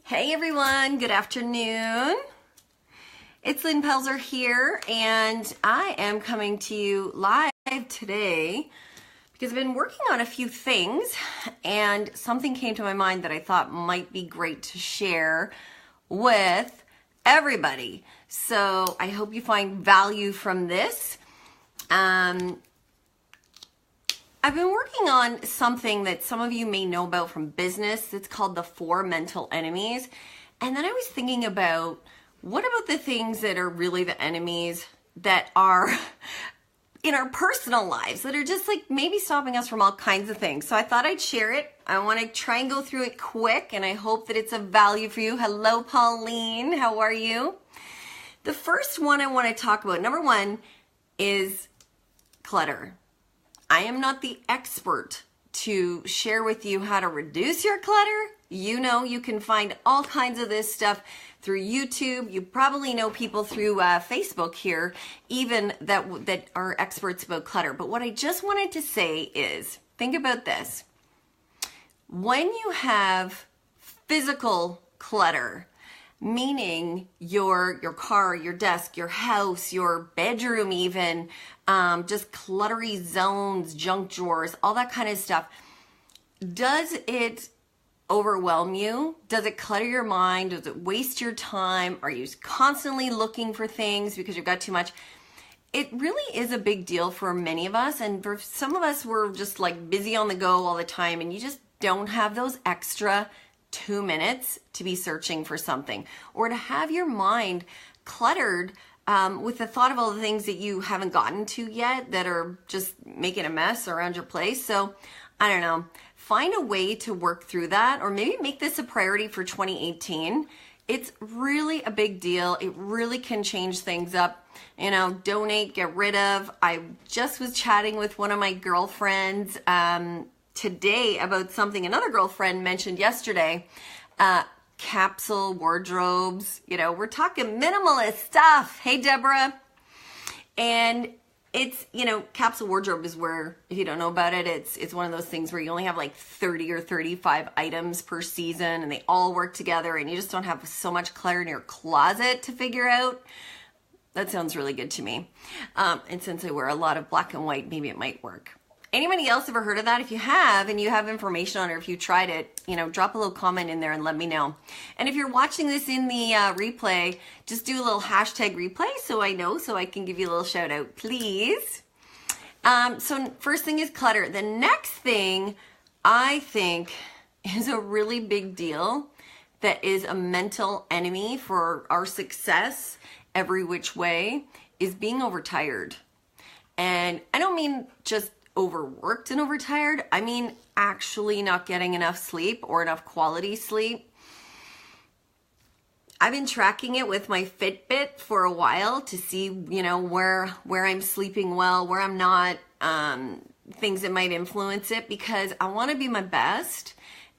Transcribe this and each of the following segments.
Hey everyone, good afternoon. It's Lynn Pelzer here, and I am coming to you live today because I've been working on a few things, and something came to my mind that I thought might be great to share with everybody. So I hope you find value from this. I've been working on something that some of you may know about from business. It's called the 4 mental enemies. And then I was thinking about, what about the things that are really the enemies that are in our personal lives that are just like maybe stopping us from all kinds of things. So I thought I'd share it. I want to try and go through it quick, and I hope that it's of value for you. Hello, Pauline. How are you? The first one I want to talk about, number 1, is clutter. I am not the expert to share with you how to reduce your clutter. You know, you can find all kinds of this stuff through YouTube. You probably know people through Facebook here, even that are experts about clutter. But what I just wanted to say is, think about this. When you have physical clutter, meaning your car, your desk, your house, your bedroom even, just cluttery zones, junk drawers, all that kind of stuff. Does it overwhelm you? Does it clutter your mind? Does it waste your time? Are you constantly looking for things because you've got too much? It really is a big deal for many of us, and for some of us, we're just like busy on the go all the time, and you just don't have those extra 2 minutes to be searching for something, or to have your mind cluttered with the thought of all the things that you haven't gotten to yet that are just making a mess around your place. So I don't know, find a way to work through that, or maybe make this a priority for 2018. It's really a big deal. It really can change things up. You know, donate, get rid of. I just was chatting with one of my girlfriends today about something another girlfriend mentioned yesterday. Capsule wardrobes. You know, we're talking minimalist stuff. Hey, Deborah. And it's, you know, capsule wardrobe is where, if you don't know about it, it's one of those things where you only have like 30 or 35 items per season, and they all work together, and you just don't have so much clutter in your closet to figure out. That sounds really good to me. And since I wear a lot of black and white, maybe it might work. Anybody else ever heard of that? If you have, and you have information on it, or if you tried it, you know, drop a little comment in there and let me know. And if you're watching this in the replay, just do a little hashtag replay so I know, so I can give you a little shout out, please. So first thing is clutter. The next thing I think is a really big deal that is a mental enemy for our success every which way is being overtired. And I don't mean just overworked and overtired. I mean actually not getting enough sleep or enough quality sleep. I've been tracking it with my Fitbit for a while to see, you know, where I'm sleeping well, where I'm not, things that might influence it, because I want to be my best,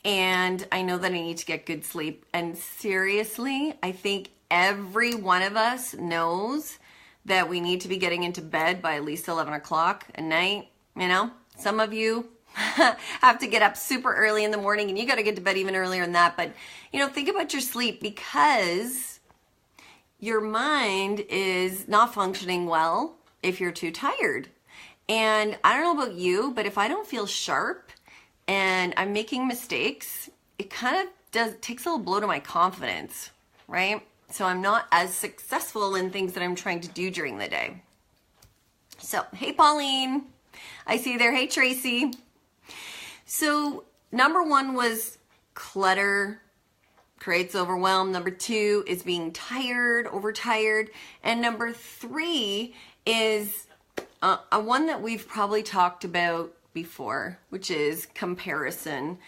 and I know that I need to get good sleep. And seriously, I think every one of us knows that we need to be getting into bed by at least 11 o'clock at night. You know, some of you have to get up super early in the morning, and you got to get to bed even earlier than that. But, you know, think about your sleep, because your mind is not functioning well if you're too tired. And I don't know about you, but if I don't feel sharp and I'm making mistakes, it kind of takes a little blow to my confidence, right? So I'm not as successful in things that I'm trying to do during the day. So, hey, Pauline. I see you there. Hey, Tracy. So number 1 was clutter creates overwhelm. Number 2 is being tired, overtired. And number 3 is a one that we've probably talked about before, which is comparison.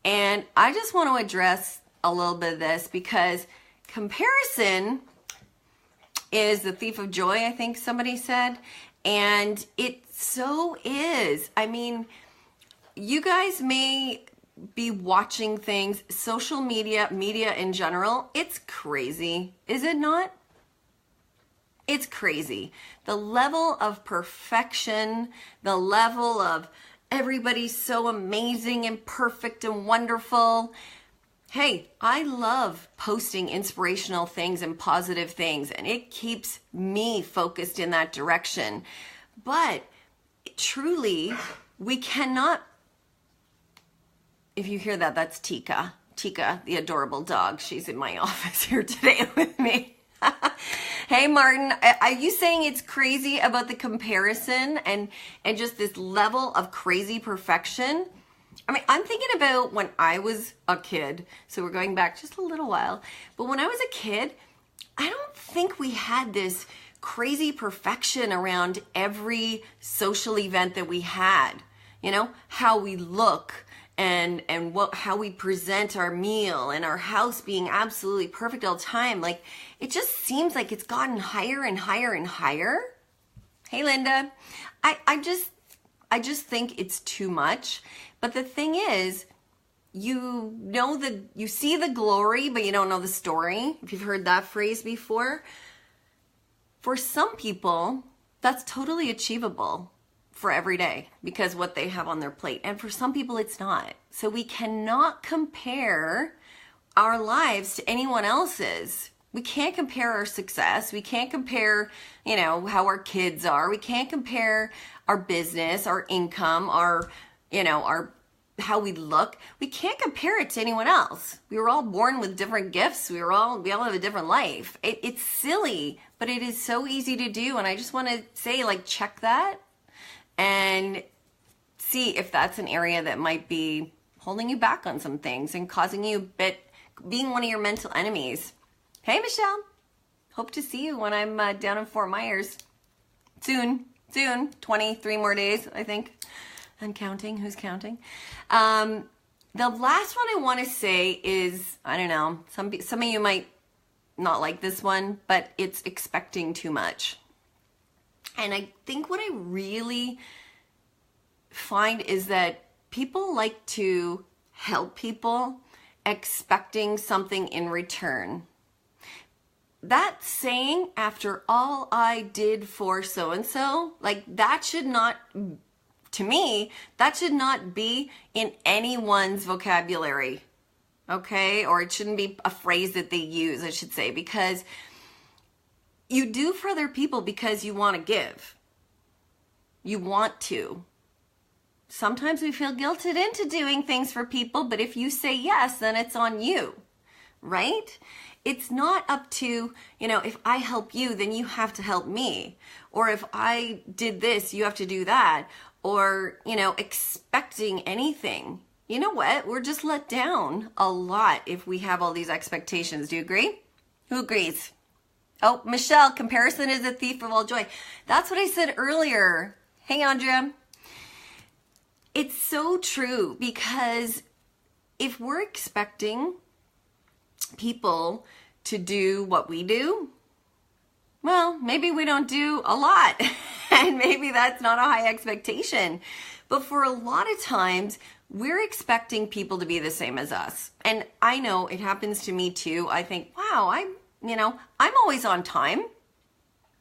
And I just want to address a little bit of this, because comparison is the thief of joy, I think somebody said. And it so is. I mean, you guys may be watching things, social media in general. It's crazy, is it not? It's crazy. The level of perfection, the level of everybody's so amazing and perfect and wonderful. Hey, I love posting inspirational things and positive things, and it keeps me focused in that direction. But truly, we cannot, if you hear that, that's Tika. Tika, the adorable dog. She's in my office here today with me. Hey, Martin, are you saying it's crazy about the comparison and just this level of crazy perfection? I mean, I'm thinking about when I was a kid, so we're going back just a little while, but when I was a kid, I don't think we had this crazy perfection around every social event that we had. You know, how we look and how we present our meal and our house being absolutely perfect all the time. Like, it just seems like it's gotten higher and higher and higher. Hey, Linda. I just think it's too much. But the thing is, you see the glory, but you don't know the story. If you've heard that phrase before. For some people, that's totally achievable for every day because what they have on their plate. And for some people, it's not. So we cannot compare our lives to anyone else's. We can't compare our success. We can't compare, how our kids are. We can't compare our business, our income, our how we look. We can't compare it to anyone else. We were all born with different gifts. We all have a different life. It's silly, but it is so easy to do. And I just want to say, check that and see if that's an area that might be holding you back on some things and causing you being one of your mental enemies. Hey, Michelle. Hope to see you when I'm down in Fort Myers soon. 23 more days, I think. I'm counting. Who's counting? The last one I want to say is, I don't know, some of you might not like this one, but it's expecting too much. And I think what I really find is that people like to help people expecting something in return. That saying, after all I did for so-and-so, that should not, to me, that should not be in anyone's vocabulary, okay? Or it shouldn't be a phrase that they use, I should say, because you do for other people because you want to give. You want to. Sometimes we feel guilted into doing things for people, but if you say yes, then it's on you, right? It's not up to, if I help you, then you have to help me. Or if I did this, you have to do that. Or, expecting anything. You know what? We're just let down a lot if we have all these expectations. Do you agree? Who agrees? Oh, Michelle, comparison is a thief of all joy. That's what I said earlier. Hey, Andrea. It's so true because if we're expecting people to do what we do, well, maybe we don't do a lot and maybe that's not a high expectation. But for a lot of times, we're expecting people to be the same as us. And I know it happens to me too. I think, wow, I'm always on time.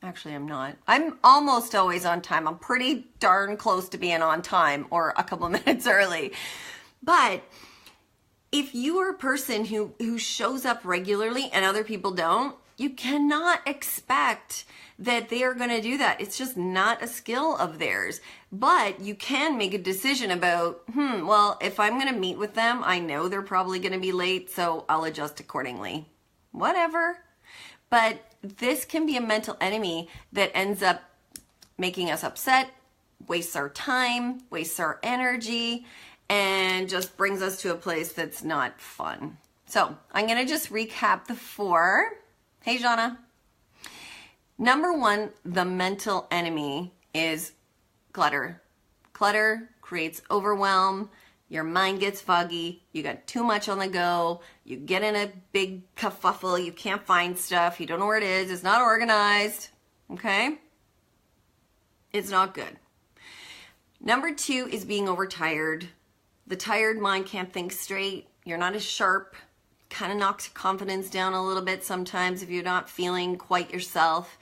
Actually, I'm not. I'm almost always on time. I'm pretty darn close to being on time or a couple minutes early. But if you are a person who shows up regularly and other people don't, you cannot expect that they are going to do that. It's just not a skill of theirs. But you can make a decision about, well, if I'm going to meet with them, I know they're probably going to be late, so I'll adjust accordingly. Whatever. But this can be a mental enemy that ends up making us upset, wastes our time, wastes our energy, and just brings us to a place that's not fun. So I'm going to just recap the 4. Hey, Jana. Number 1, the mental enemy is clutter. Clutter creates overwhelm. Your mind gets foggy. You got too much on the go. You get in a big kerfuffle. You can't find stuff. You don't know where it is. It's not organized. Okay? It's not good. Number 2 is being overtired. The tired mind can't think straight. You're not as sharp. Kind of knocks your confidence down a little bit sometimes if you're not feeling quite yourself.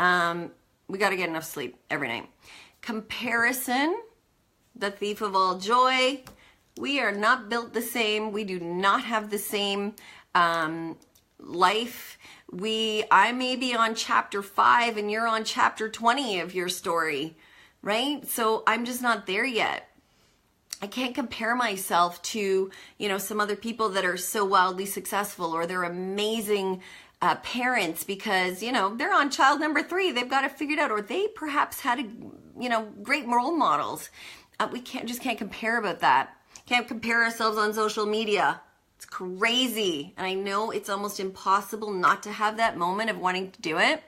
We got to get enough sleep every night. Comparison, the thief of all joy. We are not built the same. We do not have the same life. I may be on chapter 5 and you're on chapter 20 of your story, right? So I'm just not there yet. I can't compare myself to, some other people that are so wildly successful, or they're amazing parents because, they're on child number 3. They've got it figured out, or they perhaps had, great role models. We can't compare about that. Can't compare ourselves on social media. It's crazy. And I know it's almost impossible not to have that moment of wanting to do it.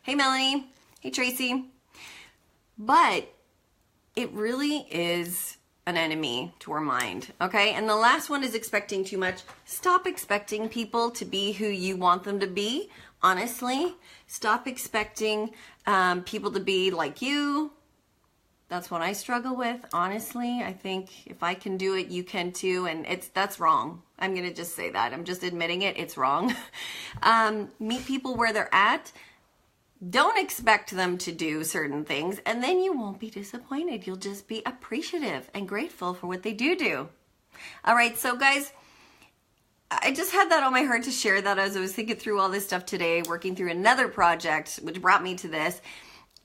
Hey, Melanie. Hey, Tracy. But it really is an enemy to our mind, okay? And the last one is expecting too much. Stop expecting people to be who you want them to be, honestly. Stop expecting people to be like you. That's what I struggle with, honestly. I think if I can do it, you can too, and that's wrong. I'm gonna just say that. I'm just admitting it, it's wrong. Meet people where they're at. Don't expect them to do certain things, and then you won't be disappointed. You'll just be appreciative and grateful for what they do. All right, so guys, I just had that on my heart to share that as I was thinking through all this stuff today, working through another project, which brought me to this.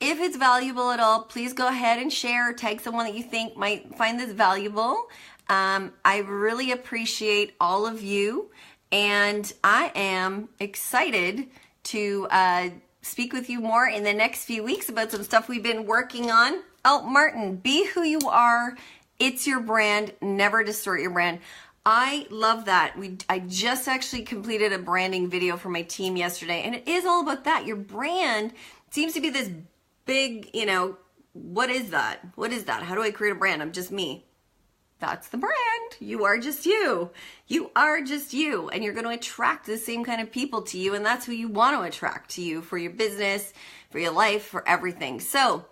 If it's valuable at all, please go ahead and share or tag someone that you think might find this valuable. I really appreciate all of you, and I am excited to speak with you more in the next few weeks about some stuff we've been working on. Oh, Martin, be who you are. It's your brand. Never distort your brand. I love that. I just actually completed a branding video for my team yesterday, and it is all about that. Your brand seems to be this big, what is that? What is that? How do I create a brand? I'm just me. That's the brand. You are just you. You are just you. And you're going to attract the same kind of people to you. And that's who you want to attract to you for your business, for your life, for everything. So,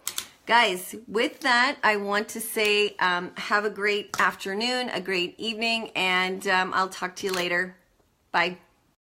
guys, with that, I want to say have a great afternoon, a great evening, and I'll talk to you later. Bye.